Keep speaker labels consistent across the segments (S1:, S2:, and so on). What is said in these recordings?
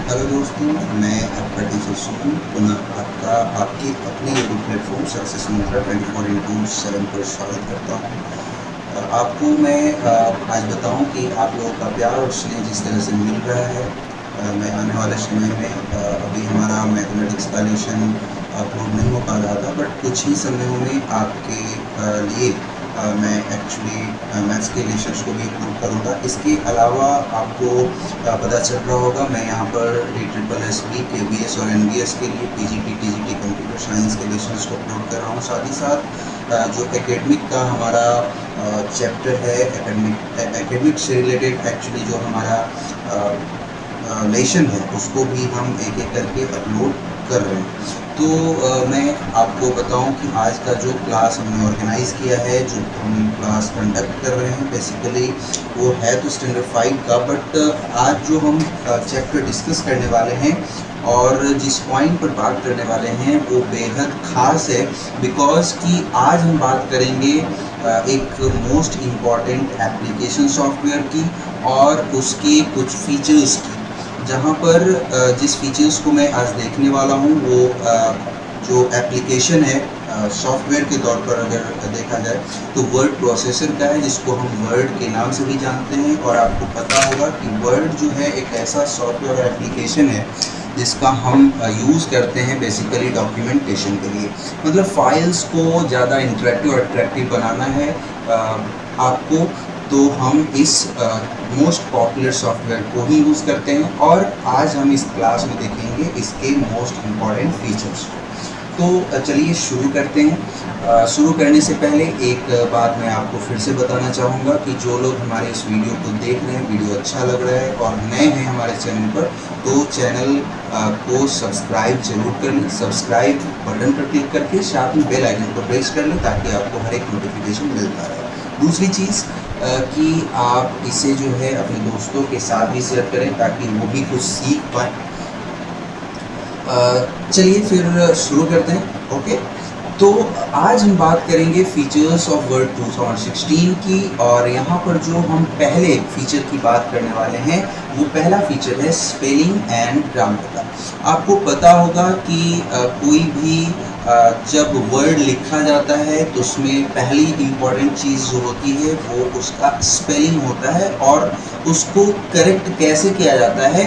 S1: Hello दोस्तों, मैं आपका टीचर सुकून पुनः आपकी अपने यूट्यूब प्लेटफॉर्म सक्सेस मंत्रा 24/7 पर स्वागत करता हूँ। आपको मैं आज बताऊँ कि आप लोगों का प्यार और स्नेह जिस तरह से मिल रहा है, मैं आने वाले समय में अभी हमारा मैथमेटिक्स का लेसन अपलोड नहीं हो पा रहा था, बट कुछ ही समयों में आपके लिए मैं एक्चुअली मैथ्स के लेसन्स को भी अपलोड करूँगा। इसके अलावा आपको पता चल रहा होगा, मैं यहाँ पर DSSS KBS और NBS के लिए PGT TGT कंप्यूटर साइंस के लेसन्स को अपलोड कर रहा हूँ। साथ ही साथ जो एकेडमिक का हमारा चैप्टर है, एकेडमिक से रिलेटेड एक्चुअली जो हमारा लेसन है उसको भी हम एक एक करके अपलोड कर रहे हैं। तो मैं आपको बताऊं कि आज का जो क्लास हमने ऑर्गेनाइज़ किया है, जो हम क्लास कंडक्ट कर रहे हैं, बेसिकली वो है तो स्टैंडर्ड 5 का, बट आज जो हम चैप्टर डिस्कस करने वाले हैं और जिस पॉइंट पर बात करने वाले हैं वो बेहद ख़ास है, बिकॉज़ कि आज हम बात करेंगे एक मोस्ट इम्पॉर्टेंट एप्लीकेशन सॉफ्टवेयर की और उसके कुछ फीचर्स की, जहाँ पर जिस फीचर्स को मैं आज देखने वाला हूँ वो जो एप्लीकेशन है सॉफ्टवेयर के तौर पर अगर देखा जाए तो वर्ड प्रोसेसर का है, जिसको हम वर्ड के नाम से भी जानते हैं। और आपको पता होगा कि वर्ड जो है एक ऐसा सॉफ्टवेयर एप्लीकेशन है जिसका हम यूज़ करते हैं बेसिकली डॉक्यूमेंटेशन के लिए, मतलब फाइल्स को ज़्यादा इंटरेक्टिव और अट्रैक्टिव बनाना है आपको, तो हम इस मोस्ट पॉपुलर सॉफ्टवेयर को ही यूज़ करते हैं। और आज हम इस क्लास में देखेंगे इसके मोस्ट इम्पॉर्टेंट फीचर्स को। तो चलिए शुरू करते हैं। शुरू करने से पहले एक बात मैं आपको फिर से बताना चाहूँगा कि जो लोग हमारे इस वीडियो को देख रहे हैं, वीडियो अच्छा लग रहा है और नए हैं हमारे चैनल पर, तो चैनल को सब्सक्राइब जरूर कर लें। सब्सक्राइब बटन पर क्लिक करके साथ में बेल आइकन को प्रेस कर लें ताकि आपको हर एक नोटिफिकेशन मिलता रहे। दूसरी चीज़ कि आप इसे जो है अपने दोस्तों के साथ भी शेयर करें ताकि वो भी कुछ सीख पाएँ। चलिए फिर शुरू करते हैं। ओके, तो आज हम बात करेंगे फीचर्स ऑफ वर्ड 2016 की, और यहाँ पर जो हम पहले फीचर की बात करने वाले हैं वो पहला फीचर है स्पेलिंग एंड ग्रामर का। आपको पता होगा कि कोई भी जब वर्ड लिखा जाता है तो उसमें पहली इम्पॉर्टेंट चीज़ जो होती है वो उसका स्पेलिंग होता है, और उसको करेक्ट कैसे किया जाता है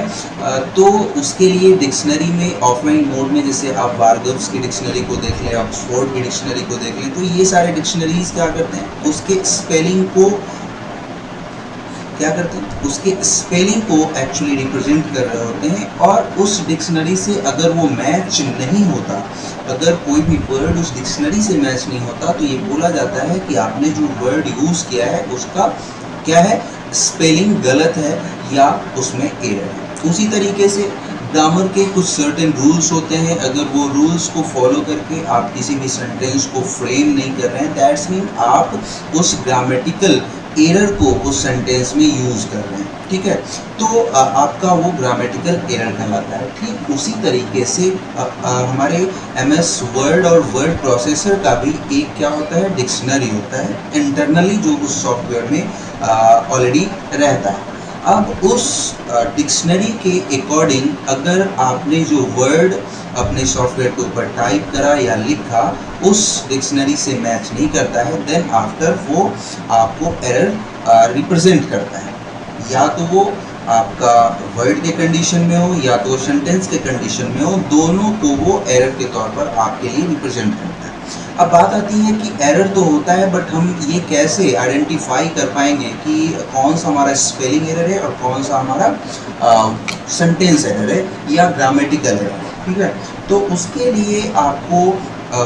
S1: तो उसके लिए डिक्शनरी में ऑफलाइन मोड में, जैसे आप बारगर्स की डिक्शनरी को देख लें, ऑक्सफोर्ड की डिक्शनरी को देख लें, तो ये सारे डिक्शनरीज क्या करते हैं, उसके स्पेलिंग को क्या करते हैं, उसके स्पेलिंग को एक्चुअली रिप्रेजेंट कर रहे होते हैं। और उस डिक्शनरी से अगर वो मैच नहीं होता, अगर कोई भी वर्ड उस डिक्शनरी से मैच नहीं होता, तो ये बोला जाता है कि आपने जो वर्ड यूज़ किया है उसका क्या है, स्पेलिंग गलत है या उसमें एरर है। उसी तरीके से ग्रामर के कुछ सर्टेन रूल्स होते हैं, अगर वो रूल्स को फॉलो करके आप किसी भी सेंटेंस को फ्रेम नहीं कर रहे हैं, दैट्स मीन आप उस ग्रामेटिकल एरर को उस सेंटेंस में यूज़ कर रहे हैं, ठीक है, तो आपका वो ग्रामेटिकल एरर कहलाता है। ठीक उसी तरीके से हमारे MS वर्ड और वर्ड प्रोसेसर का भी एक क्या होता है, डिक्शनरी होता है इंटरनली, जो उस सॉफ्टवेयर में ऑलरेडी रहता है। अब उस डिक्शनरी के अकॉर्डिंग अगर आपने जो वर्ड अपने सॉफ्टवेयर के ऊपर टाइप करा या लिखा उस डिक्शनरी से मैच नहीं करता है, देन आफ्टर वो आपको एरर रिप्रेजेंट करता है, या तो वो आपका वर्ड के कंडीशन में हो या तो सेंटेंस के कंडीशन में हो, दोनों को वो एरर के तौर पर आपके लिए रिप्रेजेंट करता है। अब बात आती है कि एरर तो होता है, बट हम ये कैसे आइडेंटिफाई कर पाएंगे कि कौन सा हमारा स्पेलिंग एरर है और कौन सा हमारा सेंटेंस एरर है या ग्रामेटिकल एरर है, ठीक है। तो उसके लिए आपको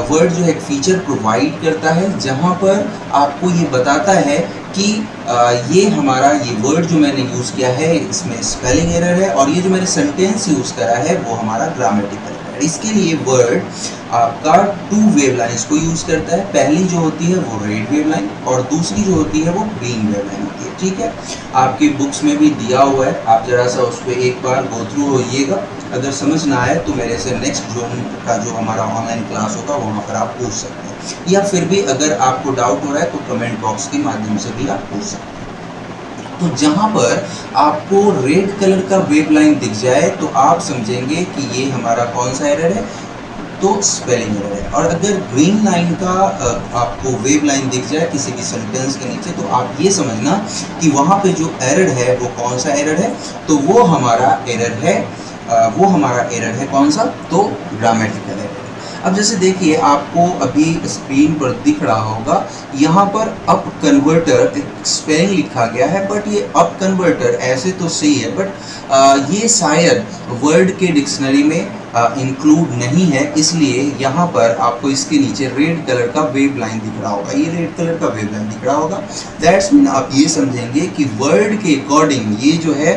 S1: वर्ड जो है एक फीचर प्रोवाइड करता है जहाँ पर आपको ये बताता है कि ये हमारा ये वर्ड जो मैंने यूज़ किया है इसमें स्पेलिंग एरर है, और ये जो मैंने सेंटेंस यूज़ करा है वो हमारा ग्रामेटिकल एरर। इसके लिए वर्ड आपका 2 वेव लाइन्स को यूज़ करता है। पहली जो होती है वो रेड वेव लाइन और दूसरी जो होती है वो ग्रीन वेव लाइन होती है, ठीक है। आपकी बुक्स में भी दिया हुआ है, आप ज़रा सा उस पर एक बार गो थ्रू होइएगा। अगर समझ ना आए तो मेरे से नेक्स्ट जून का जो हमारा ऑनलाइन क्लास होगा वहाँ पर आप पूछ सकते हैं, या फिर भी अगर आपको डाउट हो रहा है तो कमेंट बॉक्स के माध्यम से भी आप पूछ सकते हैं। तो जहाँ पर आपको रेड कलर का वेव लाइन दिख जाए तो आप समझेंगे कि ये हमारा कौन सा एरर है, तो स्पेलिंग एरर है। और अगर ग्रीन लाइन का आपको वेव लाइन दिख जाए किसी भी सेंटेंस के नीचे, तो आप ये समझना कि वहाँ पे जो एरर है वो कौन सा एरर है, तो वो हमारा एरर है कौन सा, तो ग्रामेटिकल एरर है। अब जैसे देखिए आपको अभी स्क्रीन पर दिख रहा होगा, यहाँ पर अप कन्वर्टर स्पेलिंग लिखा गया है, बट ये अप कन्वर्टर ऐसे तो सही है, बट ये शायद वर्ड के डिक्शनरी में इंक्लूड नहीं है, इसलिए यहाँ पर आपको इसके नीचे रेड कलर का वेव लाइन दिख रहा होगा, ये रेड कलर का वेव लाइन दिख रहा होगा। दैट्स मीन आप ये समझेंगे कि वर्ड के अकॉर्डिंग ये जो है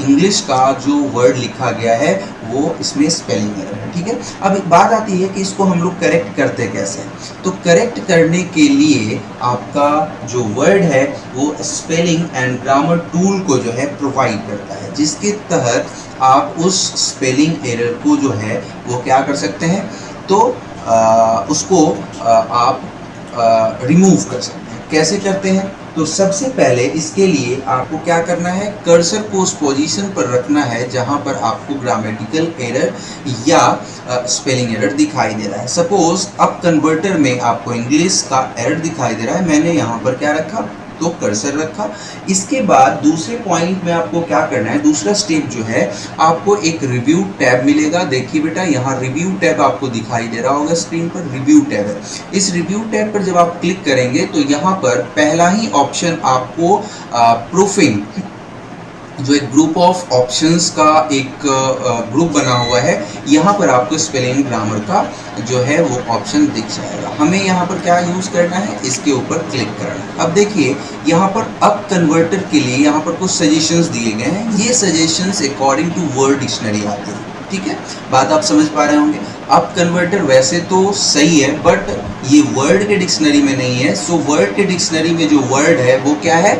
S1: इंग्लिश का जो वर्ड लिखा गया है वो इसमें स्पेलिंग एरर है, ठीक है। अब एक बात आती है कि इसको हम लोग करेक्ट करते कैसे हैं। तो करेक्ट करने के लिए आपका जो वर्ड है वो स्पेलिंग एंड ग्रामर टूल को जो है प्रोवाइड करता है, जिसके तहत आप उस स्पेलिंग एरर को जो है वो क्या कर सकते हैं, तो उसको आप रिमूव कर सकते हैं। कैसे करते हैं, तो सबसे पहले इसके लिए आपको क्या करना है, कर्सर को उस पोजीशन पर रखना है जहां पर आपको ग्रामेटिकल एरर या स्पेलिंग एरर दिखाई दे रहा है। सपोज अब कन्वर्टर में आपको इंग्लिश का एरर दिखाई दे रहा है, मैंने यहाँ पर क्या रखा, तो कर्सर रखा। इसके बाद दूसरे पॉइंट में आपको क्या करना है, दूसरा स्टेप जो है, आपको एक रिव्यू टैब मिलेगा। देखिए बेटा यहाँ रिव्यू टैब आपको दिखाई दे रहा होगा स्क्रीन पर, रिव्यू टैब है। इस रिव्यू टैब पर जब आप क्लिक करेंगे तो यहाँ पर पहला ही ऑप्शन आपको प्रूफिंग, जो एक ग्रुप ऑफ ऑप्शंस का एक ग्रुप बना हुआ है, यहाँ पर आपको स्पेलिंग ग्रामर का जो है वो ऑप्शन दिख जाएगा। हमें यहाँ पर क्या यूज़ करना है, इसके ऊपर क्लिक करना है। अब देखिए यहाँ पर अप कन्वर्टर के लिए यहाँ पर कुछ सजेशंस दिए गए हैं, ये suggestions according to Word dictionary आते हैं, ठीक है। बात आप समझ पा रहे होंगे। अप कन्वर्टर वैसे तो सही है, बट ये वर्ड के डिक्शनरी में नहीं है। सो वर्ड के डिक्शनरी में जो वर्ड है वो क्या है,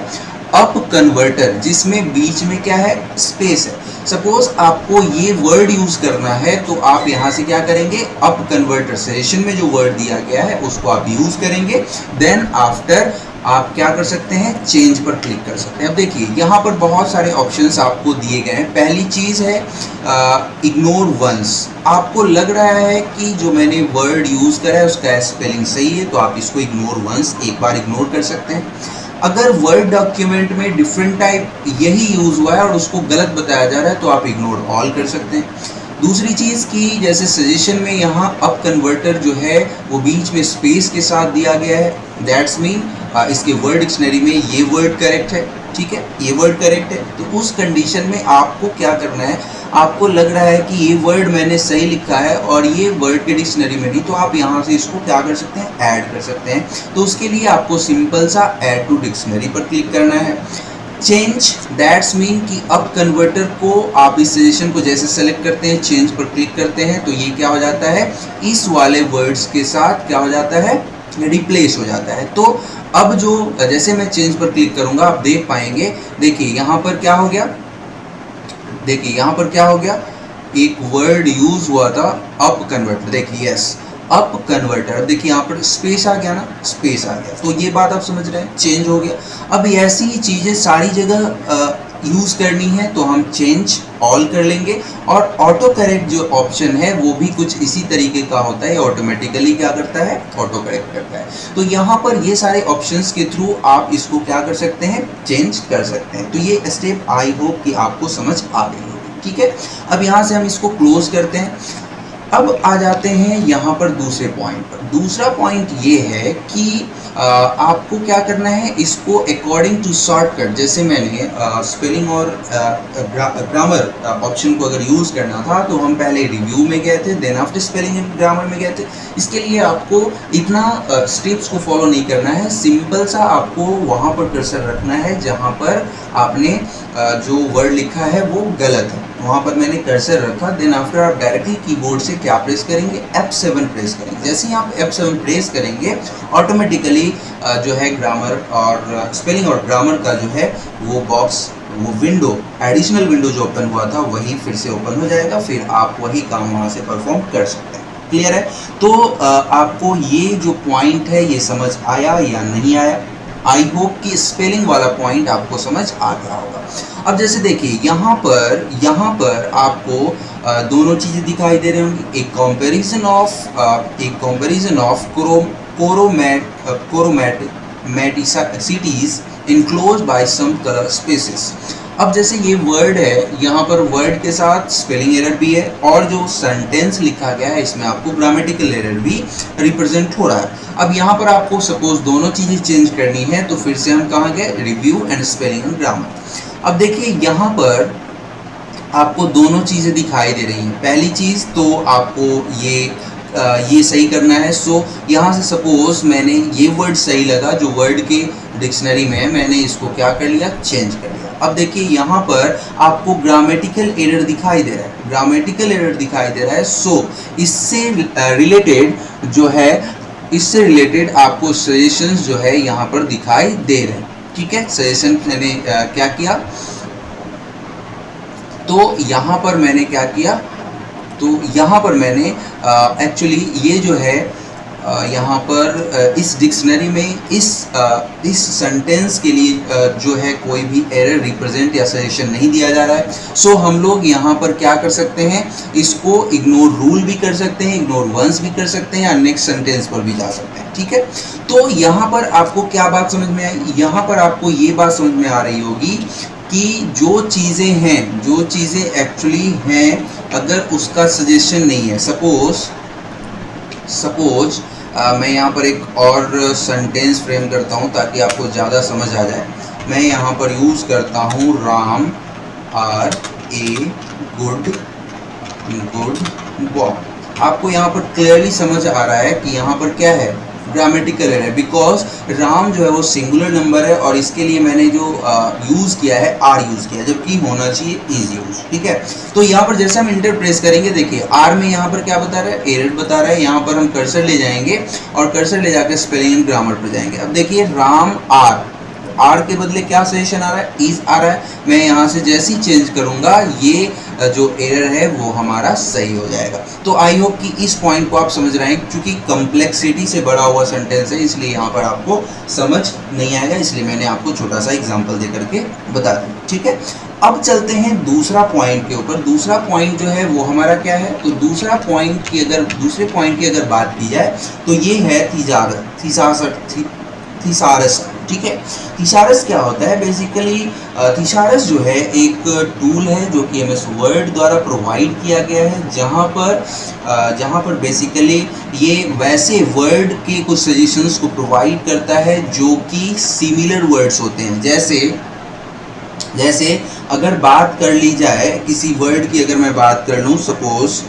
S1: अप कन्वर्टर, जिसमें बीच में क्या है, स्पेस है। सपोज आपको ये वर्ड यूज करना है तो आप यहाँ से क्या करेंगे, अप कन्वर्टर सजेशन में जो वर्ड दिया गया है उसको आप यूज करेंगे। देन आफ्टर आप क्या कर सकते हैं, चेंज पर क्लिक कर सकते हैं। अब देखिए यहाँ पर बहुत सारे ऑप्शंस आपको दिए गए हैं। पहली चीज़ है इग्नोर वंस। आपको लग रहा है कि जो मैंने वर्ड यूज़ करा है उसका स्पेलिंग सही है, तो आप इसको इग्नोर वंस एक बार इग्नोर कर सकते हैं। अगर वर्ड डॉक्यूमेंट में डिफरेंट टाइप यही यूज़ हुआ है और उसको गलत बताया जा रहा है तो आप इग्नोर ऑल कर सकते हैं। दूसरी चीज़ की जैसे सजेशन में यहाँ अप कन्वर्टर जो है वो बीच में स्पेस के साथ दिया गया है, दैट्स मीन इसके वर्ड डिक्शनरी में ये वर्ड करेक्ट है, ठीक है, ये वर्ड करेक्ट है। तो उस कंडीशन में आपको क्या करना है, आपको लग रहा है कि ये वर्ड मैंने सही लिखा है और ये वर्ड के डिक्शनरी में नहीं, तो आप यहाँ से इसको क्या कर सकते हैं, ऐड कर सकते हैं। तो उसके लिए आपको सिंपल सा ऐड टू डिक्शनरी पर क्लिक करना है। चेंज, दैट्स मीन कि अब कन्वर्टर को आप इस सजेशन को जैसे सेलेक्ट करते हैं, चेंज पर क्लिक करते हैं, तो ये क्या हो जाता है, इस वाले वर्ड्स के साथ क्या हो जाता है, रिप्लेस हो जाता है। तो अब जो जैसे मैं चेंज पर क्लिक करूंगा आप देख पाएंगे, देखिए यहाँ पर क्या हो गया, देखिए यहाँ पर क्या हो गया, एक वर्ड यूज हुआ था अप कन्वर्टर, देखिए यस अप कन्वर्टर, देखिए यहाँ पर स्पेस आ गया ना, स्पेस आ गया। तो ये बात आप समझ रहे हैं, चेंज हो गया। अब ऐसी ही चीज़ें सारी जगह यूज़ करनी है तो हम चेंज ऑल कर लेंगे। और ऑटो करेक्ट जो ऑप्शन है वो भी कुछ इसी तरीके का होता है, ऑटोमेटिकली क्या करता है, ऑटो करेक्ट करता है। तो यहाँ पर ये सारे ऑप्शंस के थ्रू आप इसको क्या कर सकते हैं, चेंज कर सकते हैं। तो ये स्टेप आई होप कि आपको समझ आ गई होगी, ठीक है। अब यहाँ से हम इसको क्लोज करते हैं। अब आ जाते हैं यहाँ पर दूसरे पॉइंट पर। दूसरा पॉइंट ये है कि आपको क्या करना है, इसको अकॉर्डिंग टू शॉर्टकट, जैसे मैंने स्पेलिंग और ग्रामर ऑप्शन को अगर यूज़ करना था तो हम पहले रिव्यू में गए थे, then after spelling and grammar में गए थे। इसके लिए आपको इतना स्टेप्स को फॉलो नहीं करना है, सिंपल सा आपको वहाँ पर कर्सर रखना है जहाँ पर आपने जो वर्ड लिखा है वो गलत है, वहाँ पर मैंने कर्सर रखा। देन आफ्टर आप डायरेक्टली कीबोर्ड से क्या प्रेस करेंगे, F7 प्रेस करेंगे। जैसे ही आप F7 प्रेस करेंगे ऑटोमेटिकली जो है ग्रामर और स्पेलिंग और ग्रामर का जो है वो बॉक्स, वो विंडो, एडिशनल विंडो जो ओपन हुआ था वही फिर से ओपन हो जाएगा, फिर आप वही काम वहाँ से परफॉर्म कर सकते हैं। क्लियर है। तो आपको ये जो पॉइंट है ये समझ आया या नहीं आया, आई होप कि स्पेलिंग वाला पॉइंट आपको समझ आ गया होगा। अब जैसे देखिए यहाँ पर आपको दोनों चीज़ें दिखाई दे रही होंगी, एक comparison of chromaticities enclosed by some colour spaces. अब जैसे ये वर्ड है, यहाँ पर वर्ड के साथ स्पेलिंग एरर भी है और जो सेंटेंस लिखा गया है इसमें आपको ग्रामेटिकल एरर भी रिप्रेजेंट हो रहा है। अब यहाँ पर आपको सपोज दोनों चीज़ें चेंज करनी है तो फिर से हम कहाँ गए, review and spelling and grammar. अब देखिए यहाँ पर आपको दोनों चीज़ें दिखाई दे रही हैं। पहली चीज़ तो आपको ये सही करना है। सो यहाँ से सपोज मैंने ये वर्ड सही लगा जो वर्ड के डिक्शनरी में है, मैंने इसको क्या कर लिया, चेंज कर लिया। अब देखिए यहाँ पर आपको ग्रामेटिकल एरर दिखाई दे रहा है, ग्रामेटिकल एरर दिखाई दे रहा है। सो इससे रिलेटेड जो है, इससे रिलेटेड आपको सजेशंस जो है यहाँ पर दिखाई दे रहे हैं। ठीक है, सजेशन मैंने क्या किया, तो यहाँ पर मैंने क्या किया, तो यहाँ पर मैंने एक्चुअली ये जो है यहाँ पर इस डिक्शनरी में इस सेंटेंस के लिए जो है कोई भी एरर रिप्रेजेंट या सजेशन नहीं दिया जा रहा है। सो हम लोग यहाँ पर क्या कर सकते हैं, इसको इग्नोर रूल भी कर सकते हैं, इग्नोर वंस भी कर सकते हैं, या नेक्स्ट सेंटेंस पर भी जा सकते हैं। ठीक है, तो यहाँ पर आपको क्या बात समझ में आई, यहाँ पर आपको ये बात समझ में आ रही होगी कि जो चीज़ें हैं, जो चीज़ें एक्चुअली हैं, अगर उसका सजेशन नहीं है, सपोज मैं यहाँ पर एक और सेंटेंस फ्रेम करता हूँ ताकि आपको ज़्यादा समझ आ जाए। मैं यहाँ पर यूज़ करता हूँ Ram are a good boy. आपको यहाँ पर क्लियरली समझ आ रहा है कि यहाँ पर क्या है, ग्रामेटिकल एरर, बिकॉज राम जो है वो सिंगुलर नंबर है और इसके लिए मैंने जो यूज़ किया है आर यूज़ किया, जबकि होना चाहिए इज यूज। ठीक है, तो यहाँ पर जैसे हम इंटर प्रेस करेंगे, देखिए आर में यहाँ पर क्या बता रहा है, एरर बता रहा है। यहाँ पर हम कर्सर ले जाएंगे और कर्सर ले जाकर स्पेलिंग एंड ग्रामर पर जाएंगे। अब देखिए राम आर के बदले क्या सजेशन आ रहा है, इज आ रहा है। मैं यहाँ से जैसे ही चेंज करूँगा ये जो एरर है वो हमारा सही हो जाएगा। तो आई होप कि इस पॉइंट को आप समझ रहे हैं, क्योंकि कम्प्लेक्सिटी से बड़ा हुआ सेंटेंस है इसलिए यहाँ पर आपको समझ नहीं आएगा, इसलिए मैंने आपको छोटा सा एग्जांपल दे करके बता दिया। ठीक है, अब चलते हैं दूसरा पॉइंट के ऊपर। दूसरा पॉइंट जो है वो हमारा क्या है, तो दूसरे पॉइंट की अगर बात की जाए तो ये है थिसारस। ठीक है, थिसारस क्या होता है, बेसिकली थिसारस जो है एक टूल है जो कि MS वर्ड द्वारा प्रोवाइड किया गया है, जहाँ पर बेसिकली ये वैसे वर्ड के कुछ सजेशंस को प्रोवाइड करता है जो कि सिमिलर वर्ड्स होते हैं। जैसे अगर बात कर ली जाए किसी वर्ड की, अगर मैं बात कर लूँ, सपोज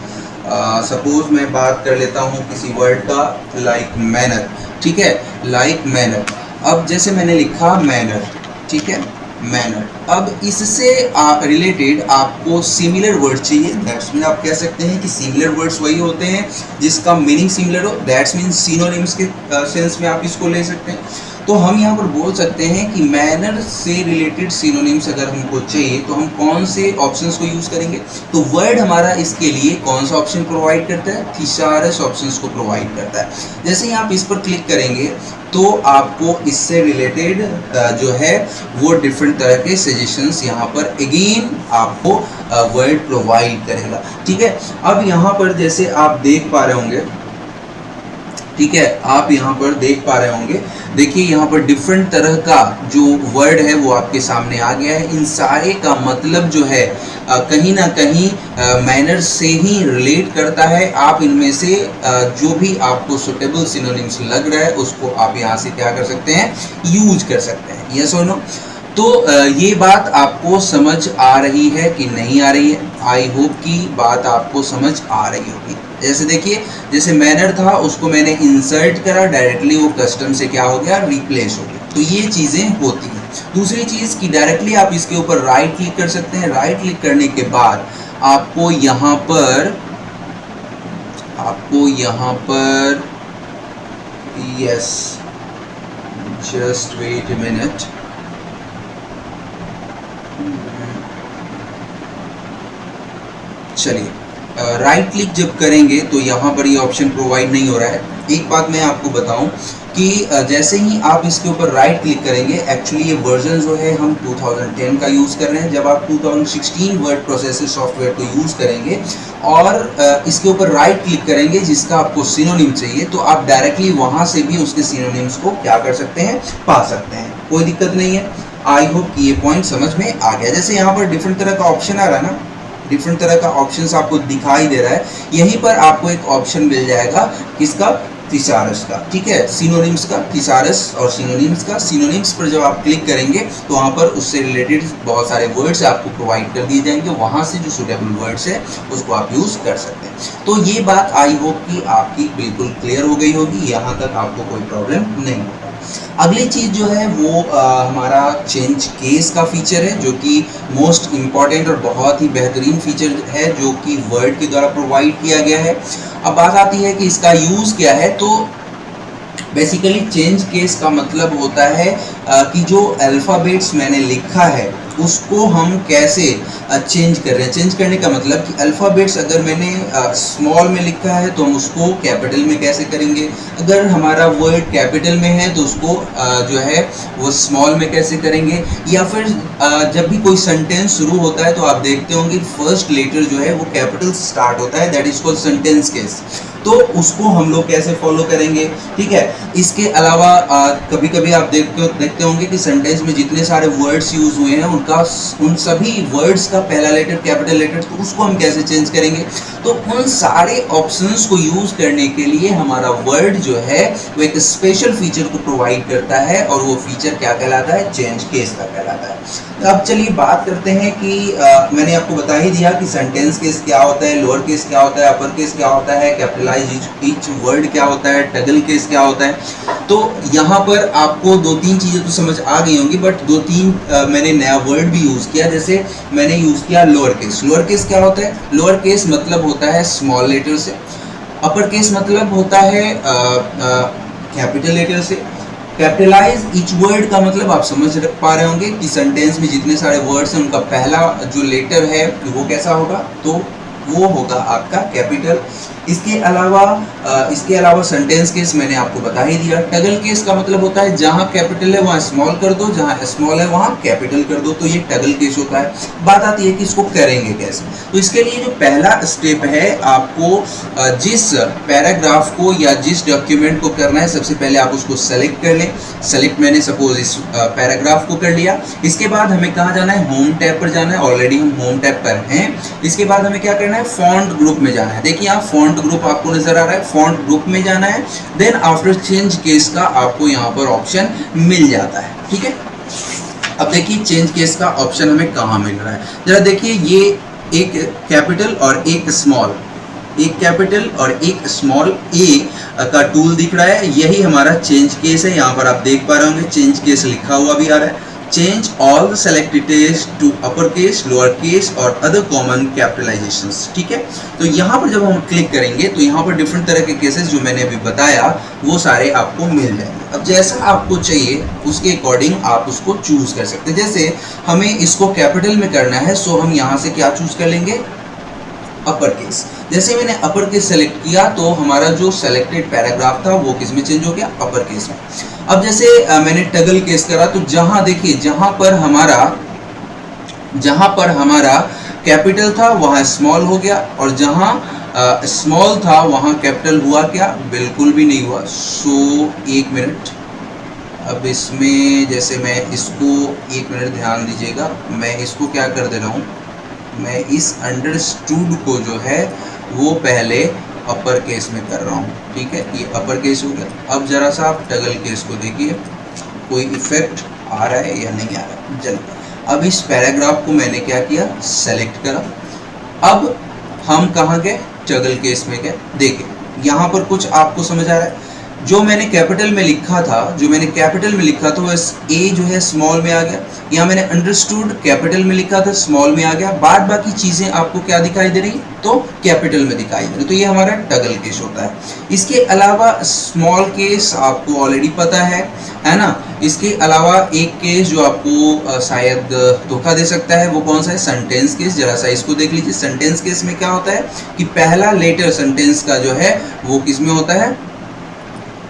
S1: मैं बात कर लेता हूँ किसी वर्ड का, लाइक मैनर। ठीक है, लाइक मैनर। अब जैसे मैंने लिखा मैनर, ठीक है, मैनर। अब इससे रिलेटेड आपको सिमिलर वर्ड चाहिए, दैट्स मीन आप कह सकते हैं कि सिमिलर वर्ड्स वही होते हैं जिसका मीनिंग सिमिलर हो, दैट्स मीन सिनोनिम्स के सेंस में आप इसको ले सकते हैं। तो हम यहाँ पर बोल सकते हैं कि मैनर से रिलेटेड सिनोनिम्स अगर हमको चाहिए तो हम कौन से ऑप्शंस को यूज़ करेंगे, तो वर्ड हमारा इसके लिए कौन सा ऑप्शन प्रोवाइड करता है, थिसारस ऑप्शंस को प्रोवाइड करता है। जैसे ही आप इस पर क्लिक करेंगे तो आपको इससे रिलेटेड जो है वो डिफरेंट तरह के सजेशंस यहाँ पर अगेन आपको वर्ड प्रोवाइड करेगा। ठीक है, अब यहाँ पर जैसे आप देख पा रहे होंगे, ठीक है, आप यहाँ पर देख पा रहे होंगे, देखिए यहाँ पर डिफरेंट तरह का जो वर्ड है वो आपके सामने आ गया है। इन सारे का मतलब जो है कहीं ना कहीं मैनर से ही रिलेट करता है। आप इनमें से जो भी आपको सुटेबल सिनोनिम्स लग रहा है उसको आप यहाँ से क्या कर सकते हैं, यूज कर सकते हैं। यस और नो? तो ये बात आपको समझ आ रही है कि नहीं आ रही है? आई होप कि बात आपको समझ आ रही होगी। जैसे देखिए, जैसे मैनर था उसको मैंने इंसर्ट करा, डायरेक्टली वो कस्टम से क्या हो गया, रिप्लेस हो गया। तो ये चीज़ें होती हैं। दूसरी चीज़ कि डायरेक्टली आप इसके ऊपर राइट क्लिक कर सकते हैं। राइट क्लिक करने के बाद आपको यहाँ पर yes, just wait a minute, चलिए राइट क्लिक जब करेंगे तो यहाँ पर ये ऑप्शन प्रोवाइड नहीं हो रहा है। एक बात मैं आपको बताऊं कि जैसे ही आप इसके ऊपर राइट क्लिक करेंगे, एक्चुअली ये वर्जन जो है हम 2010 का यूज़ कर रहे हैं। जब आप 2016 वर्ड प्रोसेसर सॉफ्टवेयर को यूज़ करेंगे और इसके ऊपर राइट क्लिक करेंगे जिसका आपको सिनोनिम चाहिए, तो आप डायरेक्टली वहाँ से भी उसके सिनोनिम्स को क्या कर सकते हैं, पा सकते हैं, कोई दिक्कत नहीं है। आई होप कि ये पॉइंट समझ में आ गया। जैसे यहाँ पर डिफरेंट तरह का ऑप्शन आ रहा है ना, डिफरेंट तरह का ऑप्शंस आपको दिखाई दे रहा है, यहीं पर आपको एक ऑप्शन मिल जाएगा किसका, थिसारस का, ठीक है, सिनोनिम्स का, थिसारस और सिनोनिम्स का। सिनोनिम्स पर जब आप क्लिक करेंगे तो वहाँ पर उससे रिलेटेड बहुत सारे वर्ड्स आपको प्रोवाइड कर दिए जाएंगे, वहाँ से जो सूटेबल वर्ड्स है उसको आप यूज़ कर सकते हैं। तो ये बात आई होप कि आपकी बिल्कुल क्लियर हो गई होगी, यहाँ तक आपको कोई प्रॉब्लम नहीं होगा। अगली चीज़ जो है वो हमारा चेंज केस का फीचर है, जो कि मोस्ट इम्पॉर्टेंट और बहुत ही बेहतरीन फीचर है जो कि वर्ड के द्वारा प्रोवाइड किया गया है। अब बात आती है कि इसका यूज़ क्या है। तो बेसिकली चेंज केस का मतलब होता है कि जो अल्फ़ाबेट्स मैंने लिखा है उसको हम कैसे चेंज कर रहे हैं। चेंज करने का मतलब कि अल्फ़ाबेट्स अगर मैंने स्मॉल में लिखा है तो हम उसको कैपिटल में कैसे करेंगे, अगर हमारा वर्ड कैपिटल में है तो उसको जो है वो स्मॉल में कैसे करेंगे, या फिर जब भी कोई सेंटेंस शुरू होता है तो आप देखते होंगे फर्स्ट लेटर जो है वो कैपिटल स्टार्ट होता है, that is called sentence case. तो उसको हम लोग कैसे फॉलो करेंगे, ठीक है। इसके अलावा कभी कभी आप देखते होंगे कि सेंटेंस में जितने सारे वर्ड्स यूज हुए हैं उन सभी वर्ड्स का पहला लेटर कैपिटल लेटर, तो उसको हम कैसे चेंज करेंगे। तो उन सारे ऑप्शंस को यूज करने के लिए हमारा वर्ड जो है वो एक स्पेशल फीचर को प्रोवाइड करता है, और वो फीचर क्या कहलाता है, चेंज केस का कहलाता है। अब चलिए बात करते हैं कि मैंने आपको बता ही दिया कि सेंटेंस केस क्या होता है, लोअर केस क्या होता है, अपर केस क्या होता है, कैपिटलाइज ईच वर्ड क्या होता है, टगल केस क्या होता है। तो यहाँ पर आपको दो तीन चीज़ें तो समझ आ गई होंगी, बट दो तीन मैंने नया वर्ड भी यूज़ किया। जैसे मैंने यूज़ किया लोअर केस। लोअर केस क्या होता है, लोअर केस मतलब होता है स्मॉल लेटर से, अपर केस मतलब होता है कैपिटल लेटर से, कैपिटलाइज ईच वर्ड का मतलब आप समझ पा रहे होंगे कि सेंटेंस में जितने सारे वर्ड्स हैं उनका पहला जो लेटर है वो कैसा होगा, तो वो होगा आपका कैपिटल। इसके अलावा सेंटेंस केस मैंने आपको बता ही दिया। टगल केस का मतलब होता है जहां कैपिटल है वहां स्मॉल कर दो, जहां स्मॉल है वहां कैपिटल कर दो, तो ये टगल केस होता है। बात आती है कि इसको करेंगे कैसे। तो इसके लिए जो पहला स्टेप है, आपको जिस पैराग्राफ को या जिस डॉक्यूमेंट को करना है सबसे पहले आप उसको सेलेक्ट कर लें। सेलेक्ट मैंने सपोज इस पैराग्राफ को कर लिया। इसके बाद हमें कहाँ जाना है, होम टैब पर जाना है। ऑलरेडी हम होम टैब पर हैं। इसके बाद हमें क्या करना है, फॉन्ट ग्रुप में जाना है। देखिए यहाँ फॉन्ट ग्रुप आपको नजर आ रहा है, फॉन्ट ग्रुप में जाना है। देन आफ्टर चेंज केस का आपको यहाँ पर ऑप्शन मिल जाता है, ठीक है। अब देखिए चेंज केस का ऑप्शन हमें कहाँ मिल रहा है, जरा देखिए। ये एक कैपिटल और एक स्मॉल, एक कैपिटल और एक स्मॉल ए का टूल दिख रहा है, यही हमारा चेंज केस है। यहाँ पर आप देख पा रहे होंगे चेंज केस लिखा हुआ भी आ रहा है। Change all the selected text to upper case, lower case और अदर कॉमन कैपिटलाइजेशंस, ठीक है। तो यहाँ पर जब हम क्लिक करेंगे तो यहाँ पर डिफरेंट तरह के केसेस जो मैंने अभी बताया वो सारे आपको मिल जाएंगे। अब जैसा आपको चाहिए उसके अकॉर्डिंग आप उसको चूज कर सकते हैं। जैसे हमें इसको कैपिटल में करना है, सो हम यहाँ से क्या चूज कर लेंगे, अपर केस। जैसे मैंने अपर केस सेलेक्ट किया तो हमारा जो सेलेक्टेड पैराग्राफ था वो किस में चेंज हो गया, अपर केस में। अब जैसे मैंने टगल केस करा तो जहां देखिए जहां पर हमारा कैपिटल था वहां स्मॉल हो गया, और जहां स्मॉल था वहां कैपिटल हुआ क्या, बिल्कुल भी नहीं हुआ। सो एक मिनट, अब इसमें जैसे मैं इसको, एक मिनट ध्यान दीजिएगा, मैं इसको क्या कर दे रहा हूँ, मैं इस अंडरस्टूड को जो है वो पहले अपर केस में कर रहा हूँ, ठीक है। ये अपर केस हो गया। अब जरा सा आप टगल केस को देखिए, कोई इफेक्ट आ रहा है या नहीं आ रहा है। चलो अब इस पैराग्राफ को मैंने क्या किया, सेलेक्ट करा। अब हम कहाँ गए, टगल केस में गए। देखिए यहाँ पर कुछ आपको समझ आ रहा है, जो मैंने कैपिटल में लिखा था वो ए जो है स्मॉल में आ गया। यहाँ मैंने अंडरस्टूड कैपिटल में लिखा था, स्मॉल में आ गया। बाद बाकी चीज़ें आपको क्या दिखाई दे रही, तो कैपिटल में दिखाई दे रही। तो ये हमारा टगल केस होता है। इसके अलावा स्मॉल केस आपको ऑलरेडी पता है ना। इसके अलावा एक केस जो आपको शायद धोखा दे सकता है, वो कौन सा है, सेंटेंस केस। जरा सा इसको देख लीजिए। सेंटेंस केस में क्या होता है कि पहला लेटर सेंटेंस का जो है वो किस में होता है,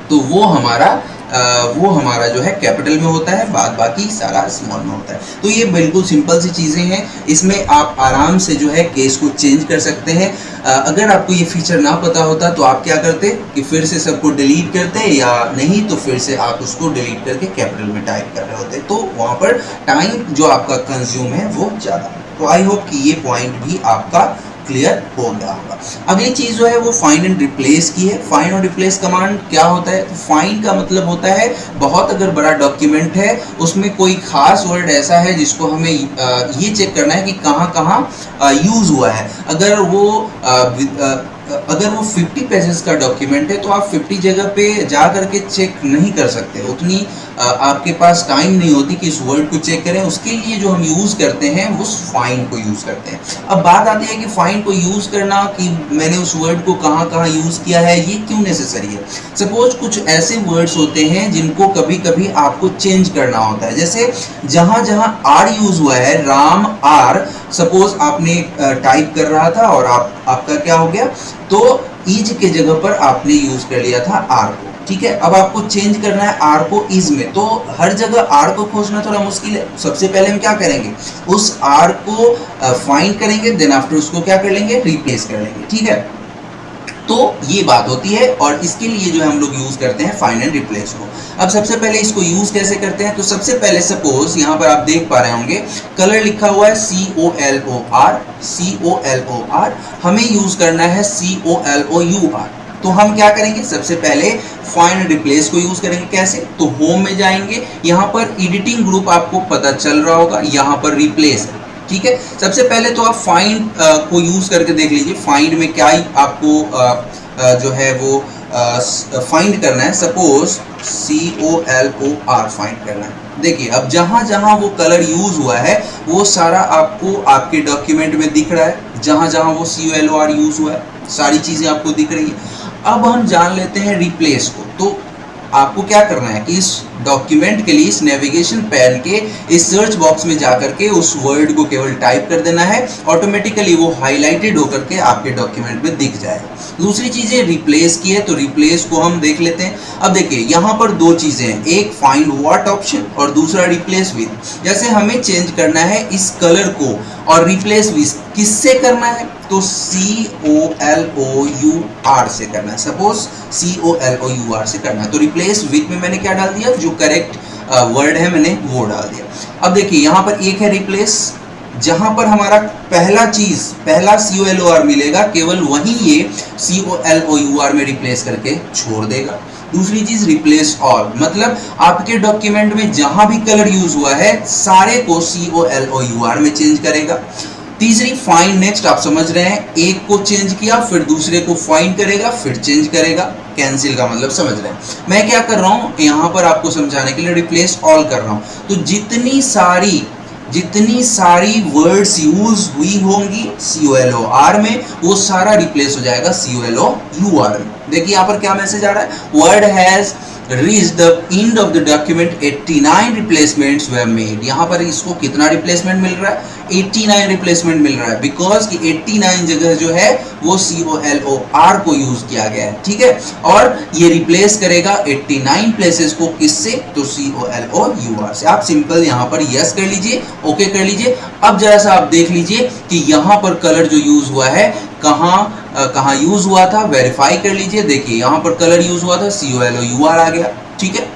S1: तो वो हमारा जो है कैपिटल में होता है, बाद बाकी सारा स्मॉल में होता है। तो ये बिल्कुल सिंपल सी चीज़ें हैं। इसमें आप आराम से जो है केस को चेंज कर सकते हैं। अगर आपको ये फीचर ना पता होता तो आप क्या करते कि फिर से सबको डिलीट करते, या नहीं तो फिर से आप उसको डिलीट करके कैपिटल में टाइप कर रहे होते, तो वहाँ पर टाइम जो आपका कंज्यूम है वो ज़्यादा। तो आई होप कि ये पॉइंट भी आपका क्लियर हो गया होगा। अगली चीज जो है वो फाइंड एंड रिप्लेस की है। फाइंड और रिप्लेस कमांड क्या होता है, तो फाइंड का मतलब होता है बहुत अगर बड़ा डॉक्यूमेंट है, उसमें कोई खास वर्ड ऐसा है जिसको हमें ये चेक करना है कि कहाँ कहाँ यूज हुआ है। अगर वो 50 पेजेस का डॉक्यूमेंट है तो आप 50 जगह पे जा करके चेक नहीं कर सकते, उतनी आपके पास टाइम नहीं होती कि इस वर्ड को चेक करें। उसके लिए जो हम यूज़ करते हैं वो फाइंड को यूज़ करते हैं। अब बात आती है कि फाइंड को यूज़ करना, कि मैंने उस वर्ड को कहाँ कहाँ यूज़ किया है, ये क्यों नेसेसरी है। सपोज कुछ ऐसे वर्ड्स होते हैं जिनको कभी कभी आपको चेंज करना होता है। जैसे जहाँ जहाँ आर यूज़ हुआ है, राम आर, सपोज आपने टाइप कर रहा था और आपका क्या हो गया, तो इज के जगह पर आपने यूज़ कर लिया था आर को। ठीक है, अब आपको चेंज करना है आर को इज में, तो हर जगह आर को खोजना थोड़ा मुश्किल है। सबसे पहले हम क्या करेंगे, उस आर को फाइंड करेंगे, देन आफ्टर उसको क्या कर लेंगे, रिप्लेस कर लेंगे। ठीक है, तो ये बात होती है, और इसके लिए जो है हम लोग यूज करते हैं फाइंड एंड रिप्लेस को। अब सबसे पहले इसको यूज कैसे करते हैं, तो सबसे पहले सपोज यहाँ पर आप देख पा रहे होंगे कलर लिखा हुआ है COLOR, हमें यूज करना है COLOUR। तो हम क्या करेंगे, सबसे पहले फाइंड रिप्लेस को यूज करेंगे। कैसे, तो होम में जाएंगे, यहाँ पर एडिटिंग ग्रुप आपको पता चल रहा होगा, यहाँ पर रिप्लेस है। ठीक है, सबसे पहले तो आप फाइंड को यूज करके देख लीजिए, फाइंड में क्या ही आपको जो है वो फाइंड करना है। सपोज COLOR फाइंड करना है। देखिए अब जहां जहां वो कलर यूज हुआ है वो सारा आपको आपके डॉक्यूमेंट में दिख रहा है। जहां जहां वो COLOR यूज हुआ है सारी चीजें आपको दिख रही है। अब हम जान लेते हैं रिप्लेस को। तो आपको क्या करना है कि इस डॉक्यूमेंट के लिए इस नेविगेशन पैन के इस सर्च बॉक्स में जाकर के उस वर्ड को केवल टाइप कर देना है, ऑटोमेटिकली वो हाईलाइटेड होकर के आपके डॉक्यूमेंट में दिख जाएगा। दूसरी चीज़ है रिप्लेस की है, तो रिप्लेस को हम देख लेते हैं। अब देखिए यहाँ पर दो चीज़ें हैं, एक फाइंड व्हाट ऑप्शन और दूसरा रिप्लेस विद। जैसे हमें चेंज करना है इस कलर को, और रिप्लेस विद किससे करना है, तो COLOUR से करना है। सपोज COLOUR से करना है, तो रिप्लेस विद में मैंने क्या डाल दिया, जो करेक्ट वर्ड है मैंने वो डाल दिया। अब देखिए यहाँ पर एक है रिप्लेस, जहां पर हमारा पहला COLOR मिलेगा, केवल वहीं ये COLOUR में रिप्लेस करके छोड़ देगा। दूसरी चीज रिप्लेस ऑल, मतलब आपके डॉक्यूमेंट में जहां भी कलर यूज हुआ है सारे को COLOUR में चेंज करेगा। तीसरी फाइंड नेक्स्ट, आप समझ रहे हैं, एक को चेंज किया फिर दूसरे को फाइंड करेगा फिर चेंज करेगा। कैंसिल का मतलब समझ रहे हैं। मैं क्या कर रहा हूं यहां पर आपको समझाने के लिए रिप्लेस ऑल कर रहा हूं। तो जितनी सारी वर्ड्स यूज हुई होंगी COLOR में वो सारा रिप्लेस हो जाएगा COLOUR में। देखिए यहाँ पर क्या मैसेज आ रहा है, word has reach the end of the document, 89 replacements were made. यहाँ पर इसको कितना रिप्लेसमेंट मिल रहा है, 89 रिप्लेसमेंट मिल रहा है, बिकॉज कि 89 जगह जो है वो COLOR को यूज किया गया है। ठीक है, और ये रिप्लेस करेगा 89 प्लेसेस को, किससे, तो COLOUR से। आप सिंपल यहाँ पर यस कर लीजिए, ओके कर लीजिए। अब जरा सा आप देख लीजिए कि यहाँ पर कलर जो यूज हुआ है कहाँ यूज हुआ था, वेरीफाई कर लीजिए। देखिए यहाँ पर कलर यूज हुआ था, COLOUR आ गया। ठीक है,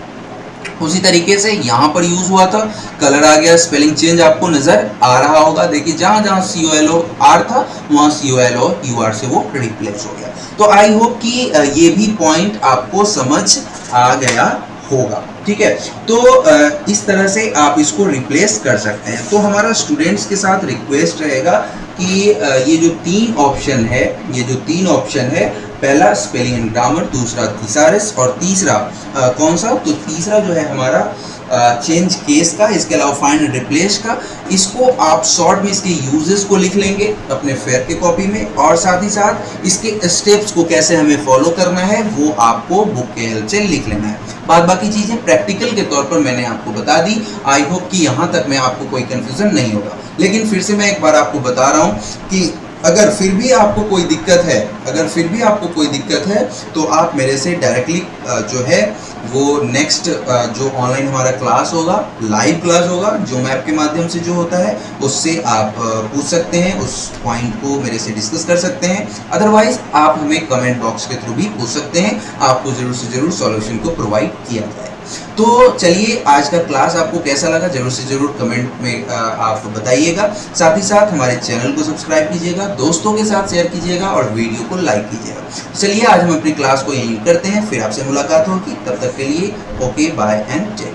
S1: उसी तरीके से यहाँ पर यूज हुआ था, कलर आ गया, स्पेलिंग चेंज आपको नजर आ रहा होगा। देखिए जहां जहां COLOR था वहां COLOUR से वो रिप्लेस हो गया। तो आई होप कि ये भी पॉइंट आपको समझ आ गया होगा। ठीक है, तो इस तरह से आप इसको रिप्लेस कर सकते हैं। तो हमारा स्टूडेंट्स के साथ रिक्वेस्ट रहेगा कि ये जो तीन ऑप्शन है, पहला स्पेलिंग एंड ग्रामर, दूसरा थिसारस और तीसरा कौन सा, तो तीसरा जो है हमारा चेंज केस का, इसके अलावा फाइंड एंड रिप्लेस का। इसको आप शॉर्ट में इसके यूजेस को लिख लेंगे अपने फेयर के कॉपी में, और साथ ही साथ इसके स्टेप्स को कैसे हमें फॉलो करना है वो आपको बुक के हेल्प से लिख लेना है। बाकी चीज़ें प्रैक्टिकल के तौर पर मैंने आपको बता दी। आई होप कि यहाँ तक में आपको कोई कन्फ्यूज़न नहीं होगा। लेकिन फिर से मैं एक बार आपको बता रहा हूँ कि अगर फिर भी आपको कोई दिक्कत है तो आप मेरे से डायरेक्टली जो है वो नेक्स्ट जो ऑनलाइन हमारा क्लास होगा, लाइव क्लास होगा, जो मैप के माध्यम से जो होता है, उससे आप पूछ सकते हैं, उस पॉइंट को मेरे से डिस्कस कर सकते हैं। अदरवाइज आप हमें कमेंट बॉक्स के थ्रू भी पूछ सकते हैं, आपको ज़रूर से ज़रूर सॉल्यूशन को प्रोवाइड किया जाए। तो चलिए, आज का क्लास आपको कैसा लगा ज़रूर से ज़रूर कमेंट में आप बताइएगा। साथ ही साथ हमारे चैनल को सब्सक्राइब कीजिएगा, दोस्तों के साथ शेयर कीजिएगा और वीडियो को लाइक कीजिएगा। चलिए, आज हम अपनी क्लास को यहीं करते हैं, फिर आपसे मुलाकात होगी। तब तक के लिए ओके, बाय एंड टेक।